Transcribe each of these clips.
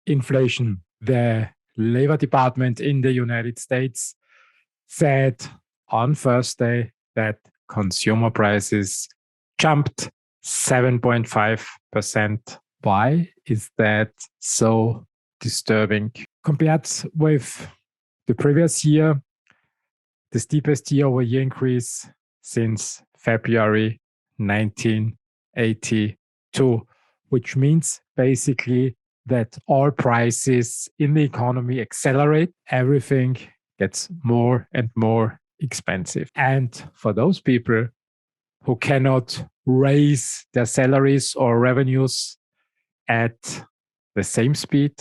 inflation. The Labor Department in the United States said on Thursday that consumer prices jumped 7.5%. Why is that so disturbing? Compared with the previous year, the steepest year-over-year increase since February 1982, which means basically that all prices in the economy accelerate. Everything gets more and more expensive. And for those people who cannot raise their salaries or revenues at the same speed,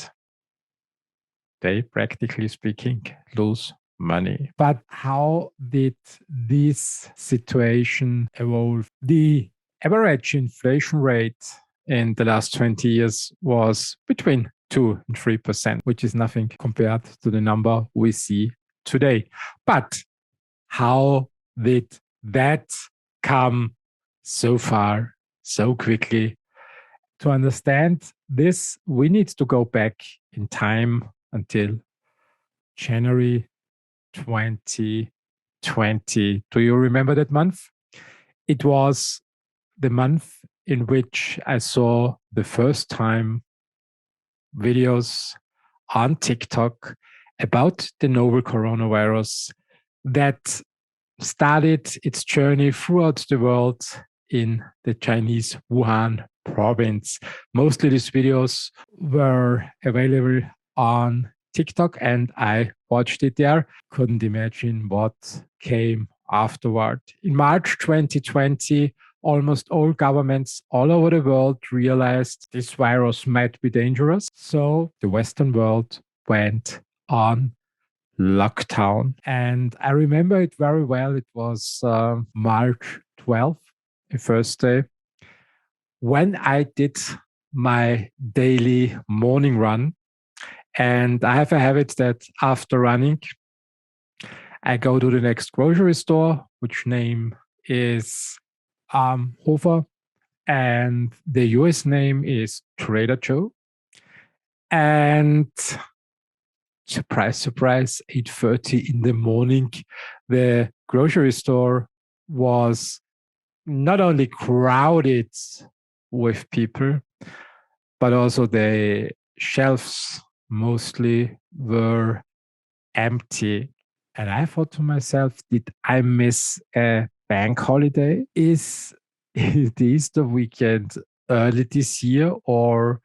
they, practically speaking, lose money. But how did this situation evolve? The average inflation rate in the last 20 years was between 2 and 3%, which is nothing compared to the number we see today. But how did that come so far, so quickly? To understand this, we need to go back in time until January 2020. Do you remember that month? It was the month in which I saw the first time videos on TikTok about the novel coronavirus that started its journey throughout the world in the Chinese Wuhan province. Mostly these videos were available on TikTok and I watched it there. Couldn't imagine what came afterward. In March 2020, almost all governments all over the world realized this virus might be dangerous. So the Western world went on lockdown. And I remember it very well. It was March 12th, a Thursday, when I did my daily morning run. And I have a habit that after running, I go to the next grocery store, which name is Hofer, and the US name is Trader Joe. And surprise, surprise, 8:30 in the morning, the grocery store was not only crowded with people, but also the shelves mostly were empty. And I thought to myself, did I miss a bank holiday? Is the Easter weekend early this year, or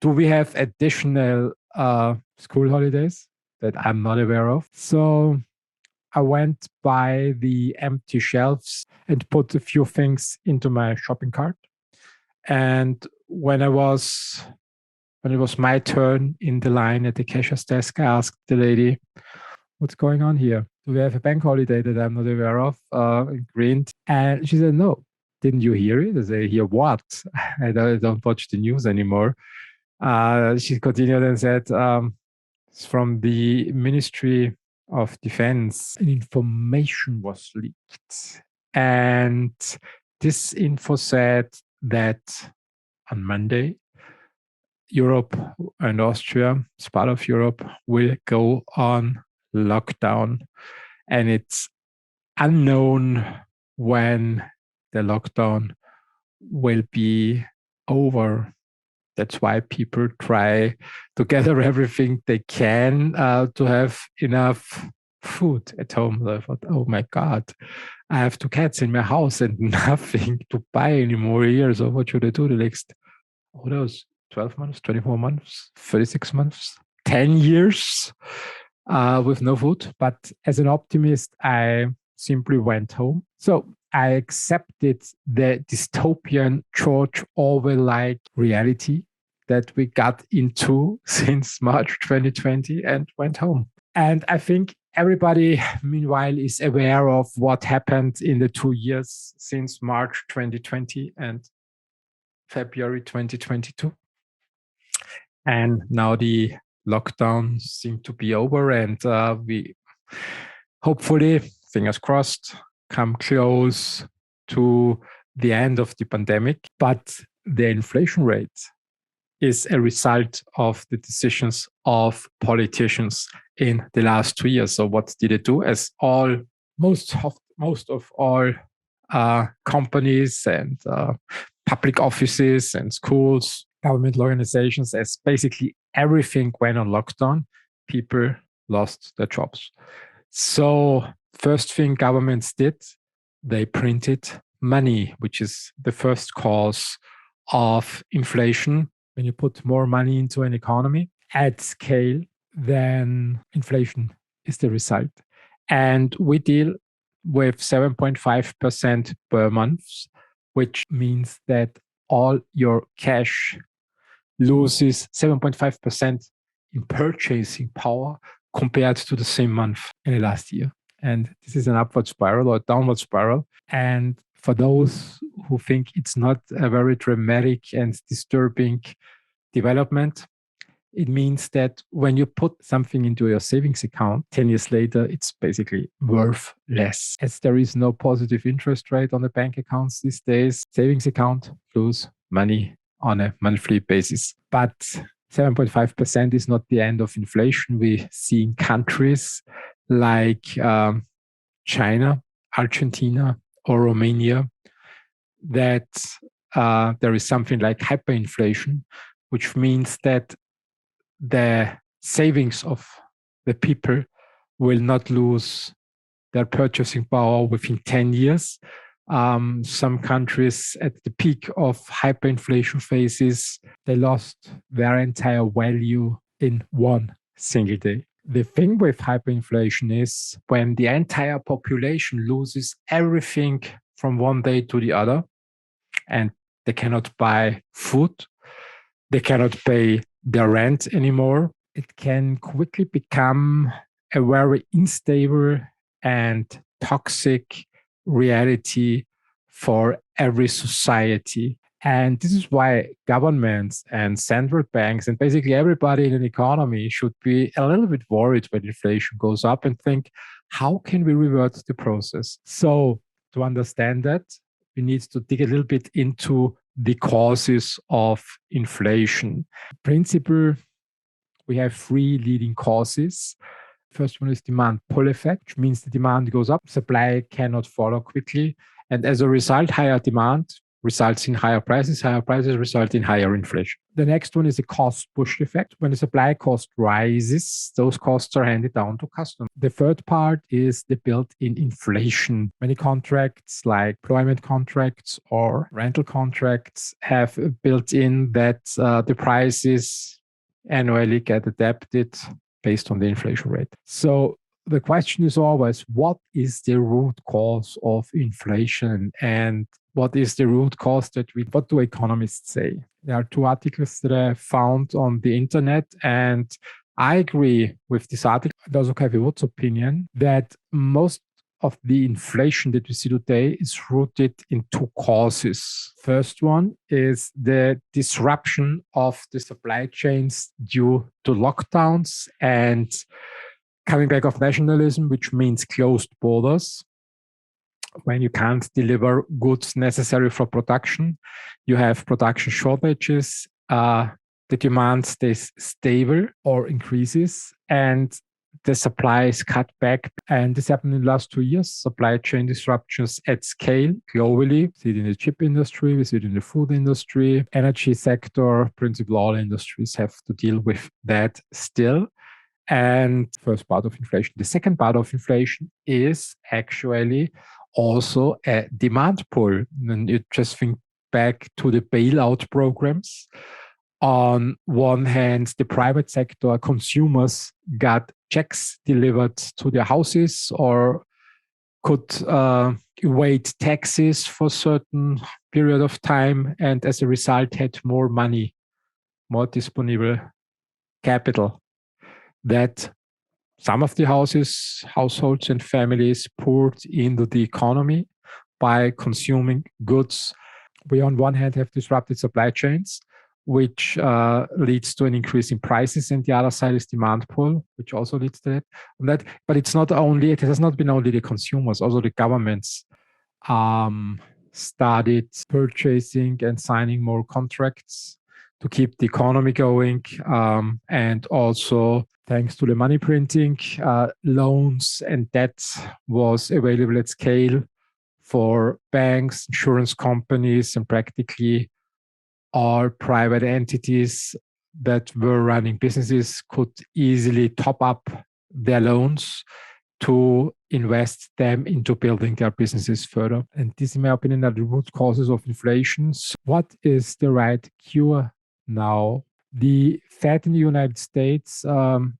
do we have additional school holidays that I'm not aware of? So I went by the empty shelves and put a few things into my shopping cart. And when it was my turn in the line at the cashier's desk, I asked the lady, what's going on here? Do we have a bank holiday that I'm not aware of? Grinned. And she said, no. Didn't you hear it? I said, hear what? I don't watch the news anymore. She continued and said, it's from the Ministry of Defense. And information was leaked. And this info said that on Monday, Europe and Austria, as part of Europe, will go on lockdown. And it's unknown when the lockdown will be over. That's why people try to gather everything they can to have enough food at home. I thought, oh my God, I have 2 cats in my house and nothing to buy anymore here. So what should I do the next, who knows, 12 months, 24 months, 36 months, 10 years with no food? But as an optimist, I simply went home. So I accepted the dystopian George Orwell-like reality that we got into since March 2020 and went home. And I think everybody, meanwhile, is aware of what happened in the 2 years since March 2020 and February 2022. And now the lockdowns seem to be over, and we hopefully, fingers crossed, come close to the end of the pandemic. But the inflation rate is a result of the decisions of politicians in the last 2 years. So what did it do? As most of all companies and public offices and schools, governmental organizations, as basically everything went on lockdown, people lost their jobs. So first thing governments did, they printed money, which is the first cause of inflation. When you put more money into an economy at scale, then inflation is the result. And we deal with 7.5% per month, which means that all your cash loses 7.5% in purchasing power compared to the same month in the last year. And this is an upward spiral or a downward spiral. And for those who think it's not a very dramatic and disturbing development, it means that when you put something into your savings account, 10 years later, it's basically worth less. As there is no positive interest rate on the bank accounts these days, savings account lose money on a monthly basis. But 7.5% is not the end of inflation. We see in countries like China, Argentina, or Romania that there is something like hyperinflation, which means that the savings of the people will not lose their purchasing power within 10 years. Some countries at the peak of hyperinflation phases, they lost their entire value in one single day. The thing with hyperinflation is when the entire population loses everything from one day to the other, and they cannot buy food, they cannot pay their rent anymore, it can quickly become a very unstable and toxic reality for every society. And this is why governments and central banks and basically everybody in an economy should be a little bit worried when inflation goes up and think, how can we revert the process? So to understand that, we need to dig a little bit into the causes of inflation. In principle, we have three leading causes. First one is demand pull effect, which means the demand goes up, supply cannot follow quickly. And as a result, higher demand results in higher prices result in higher inflation. The next one is the cost push effect. When the supply cost rises, those costs are handed down to customers. The third part is the built-in inflation. Many contracts like employment contracts or rental contracts have built in that the prices annually get adapted based on the inflation rate. So the question is always, what is the root cause of inflation? And what is the root cause what do economists say? There are two articles that I found on the internet, and I agree with this article. I also have a Wood's opinion that most of the inflation that we see today is rooted in two causes. First one is the disruption of the supply chains due to lockdowns and coming back of nationalism, which means closed borders. When you can't deliver goods necessary for production, you have production shortages, the demand stays stable or increases, and the supply is cut back. And this happened in the last 2 years, supply chain disruptions at scale globally. We see it in the chip industry, we see it in the food industry, energy sector, principally all industries have to deal with that still. And first part of inflation. The second part of inflation is actually also a demand pull. And you just think back to the bailout programs. On one hand, the private sector, consumers got checks delivered to their houses or could evade taxes for a certain period of time, and as a result had more money, more disponible capital that some of the households and families poured into the economy by consuming goods. We on one hand have disrupted supply chains, which leads to an increase in prices, and the other side is demand pull, which also leads to that. But it has not been only the consumers, also the governments started purchasing and signing more contracts to keep the economy going. And also, thanks to the money printing, loans and debt was available at scale for banks, insurance companies, and practically all private entities that were running businesses could easily top up their loans to invest them into building their businesses further. And this, in my opinion, are the root causes of inflation. So what is the right cure now? The Fed in the United States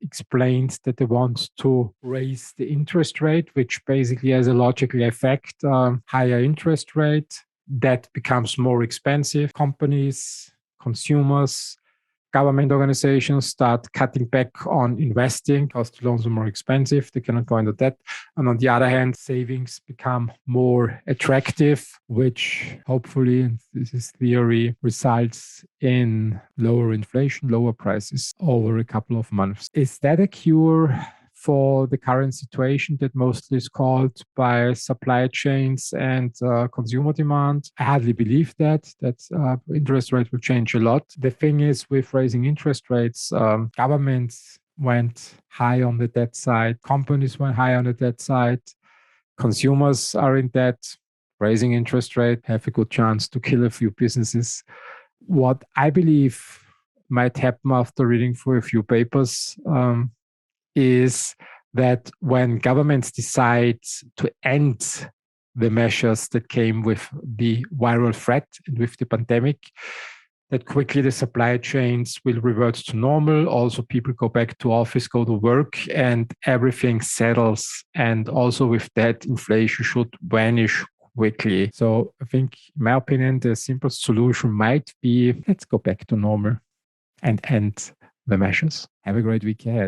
explains that they want to raise the interest rate, which basically has a logical effect. Higher interest rate, that becomes more expensive. Companies, consumers, government organizations start cutting back on investing because the loans are more expensive. They cannot go into debt. And on the other hand, savings become more attractive, which hopefully, and this is theory, results in lower inflation, lower prices over a couple of months. Is that a cure for the current situation that mostly is caused by supply chains and consumer demand? I hardly believe that interest rates will change a lot. The thing is, with raising interest rates, governments went high on the debt side, companies went high on the debt side, consumers are in debt. Raising interest rate have a good chance to kill a few businesses. What I believe might happen after reading through a few papers is that when governments decide to end the measures that came with the viral threat and with the pandemic, that quickly the supply chains will revert to normal. Also, people go back to office, go to work, and everything settles. And also with that, inflation should vanish quickly. So I think, in my opinion, the simplest solution might be, let's go back to normal and end the measures. Have a great week ahead.